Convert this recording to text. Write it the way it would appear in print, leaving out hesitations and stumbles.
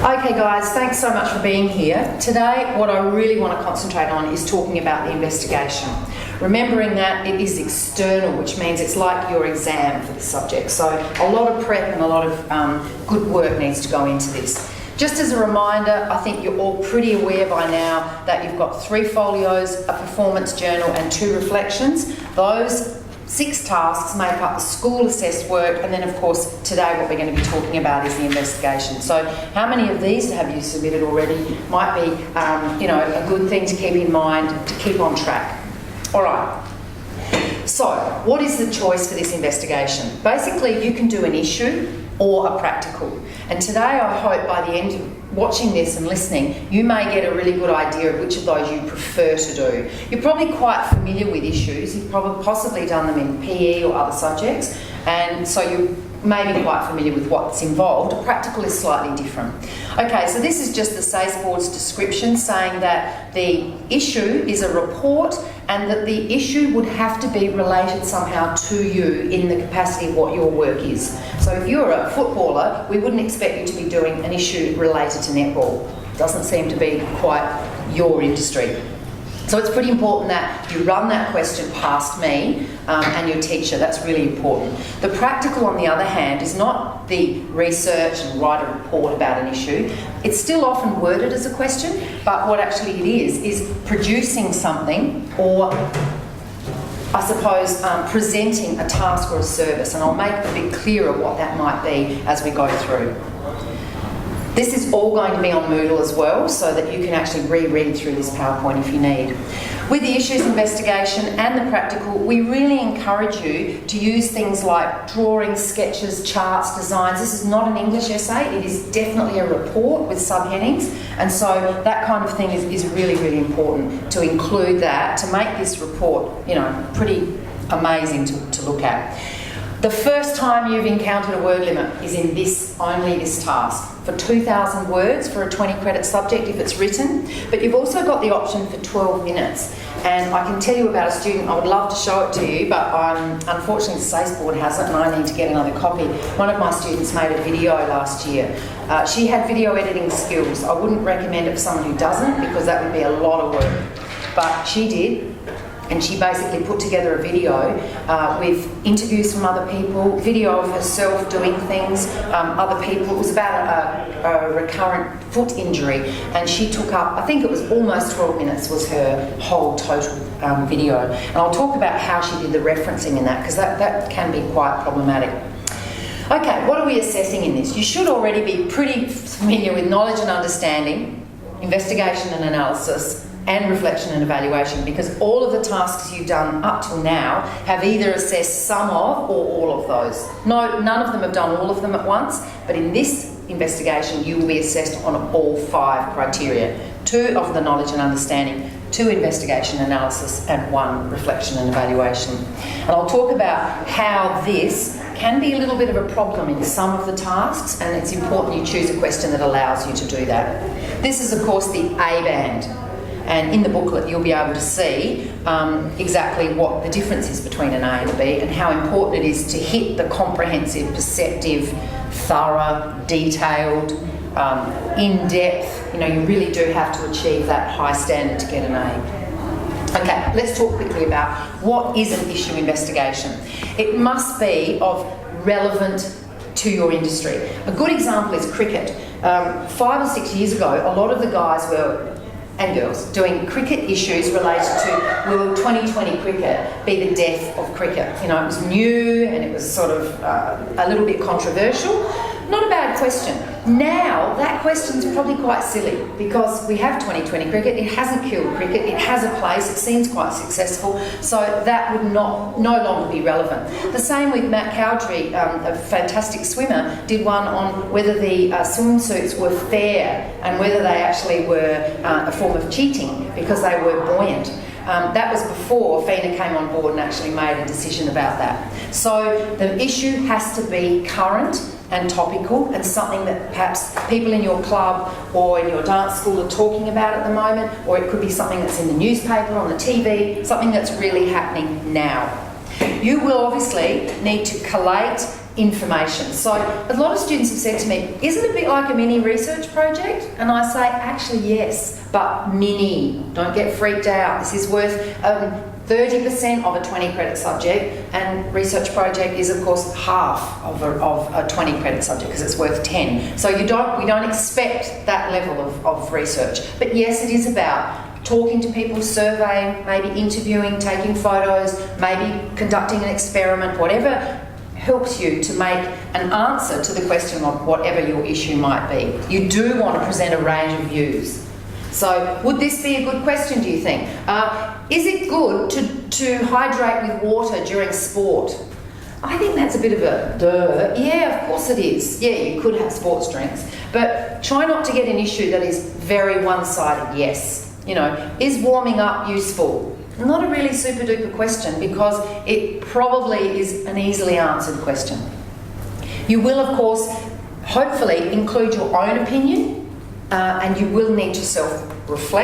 Okay guys, thanks so much for being here. Today, what I really want to concentrate on is talking about the investigation. Remembering that it is external, which means it's like your exam for the subject. So a lot of prep and a lot of good work needs to go into this. Just as a reminder, I think you're all pretty aware by now that you've got 3 folios, a performance journal and 2 reflections. Those 6 tasks make up the school assessed work, and then of course today what we're going to be talking about is the investigation. So how many of these have you submitted already might be a good thing to keep in mind to keep on track. Alright, so what is the choice for this investigation? Basically you can do an issue or a practical, and today I hope by the end of watching this and listening you may get a really good idea of which of those you prefer to do. You're probably quite familiar with issues, you've probably possibly done them in PE or other subjects, and so you may be quite familiar with what's involved. A practical is slightly different. Okay, so this is just the SACE Board's description saying that the issue is a report and that the issue would have to be related somehow to you in the capacity of what your work is. So if you're a footballer, we wouldn't expect you to be doing an issue related to netball. Doesn't seem to be quite your industry. So it's pretty important that you run that question past me and your teacher. That's really important. The practical, on the other hand, is not the research and write a report about an issue. It's still often worded as a question, but what actually it is producing something, or I suppose presenting a task or a service, and I'll make a bit clearer what that might be as we go through. This is all going to be on Moodle as well, so that you can actually reread through this PowerPoint if you need. With the issues investigation and the practical, we really encourage you to use things like drawings, sketches, charts, designs. This is not an English essay, it is definitely a report with subheadings, and so that kind of thing is really, really important to include that, to make this report, pretty amazing to look at. The first time you've encountered a word limit is in only this task. For 2,000 words for a 20 credit subject if it's written, but you've also got the option for 12 minutes. And I can tell you about a student, I would love to show it to you, but unfortunately the SACE Board has it and I need to get another copy. One of my students made a video last year. She had video editing skills. I wouldn't recommend it for someone who doesn't, because that would be a lot of work. But she did. And she basically put together a video with interviews from other people, video of herself doing things, other people. It was about a recurrent foot injury, and she took up, I think it was almost 12 minutes was her whole total video. And I'll talk about how she did the referencing in that, because that can be quite problematic. Okay, what are we assessing in this? You should already be pretty familiar with knowledge and understanding, investigation and analysis, and reflection and evaluation, because all of the tasks you've done up till now have either assessed some of or all of those. No, none of them have done all of them at once, but in this investigation you will be assessed on all 5 criteria. 2 of the knowledge and understanding, 2 investigation analysis, and 1 reflection and evaluation. And I'll talk about how this can be a little bit of a problem in some of the tasks, and it's important you choose a question that allows you to do that. This is of course the A band. And in the booklet you'll be able to see exactly what the difference is between an A and a B, and how important it is to hit the comprehensive, perceptive, thorough, detailed, in-depth. You really do have to achieve that high standard to get an A. Okay, let's talk quickly about what is an issue investigation. It must be of relevant to your industry. A good example is cricket. 5 or 6 years ago, a lot of the guys and girls doing cricket issues related to, will 2020 cricket be the death of cricket? It was new and it was sort of a little bit controversial. Not a bad question. Now, that question's probably quite silly, because we have 2020 cricket, it hasn't killed cricket, it has a place, it seems quite successful, so that would no longer be relevant. The same with Matt Cowdrey, a fantastic swimmer, did one on whether the swimsuits were fair and whether they actually were a form of cheating because they were buoyant. That was before FINA came on board and actually made a decision about that. So the issue has to be current and topical, and something that perhaps people in your club or in your dance school are talking about at the moment, or it could be something that's in the newspaper, on the TV, something that's really happening now. You will obviously need to collate information. So a lot of students have said to me, isn't it a bit like a mini research project? And I say, actually yes, but mini. Don't get freaked out. This is worth 30% of a 20 credit subject, and research project is of course half of a 20 credit subject because it's worth 10. So we don't expect that level of research. But yes, it is about talking to people, surveying, maybe interviewing, taking photos, maybe conducting an experiment, whatever helps you to make an answer to the question of whatever your issue might be. You do want to present a range of views. So would this be a good question, do you think? Is it good to hydrate with water during sport? I think that's a bit of a duh. Yeah, of course it is. Yeah, you could have sports drinks. But try not to get an issue that is very one-sided yes. You know, is warming up useful? Not a really super duper question because it probably is an easily answered question. You will, of course, hopefully include your own opinion and you will need to self-reflect.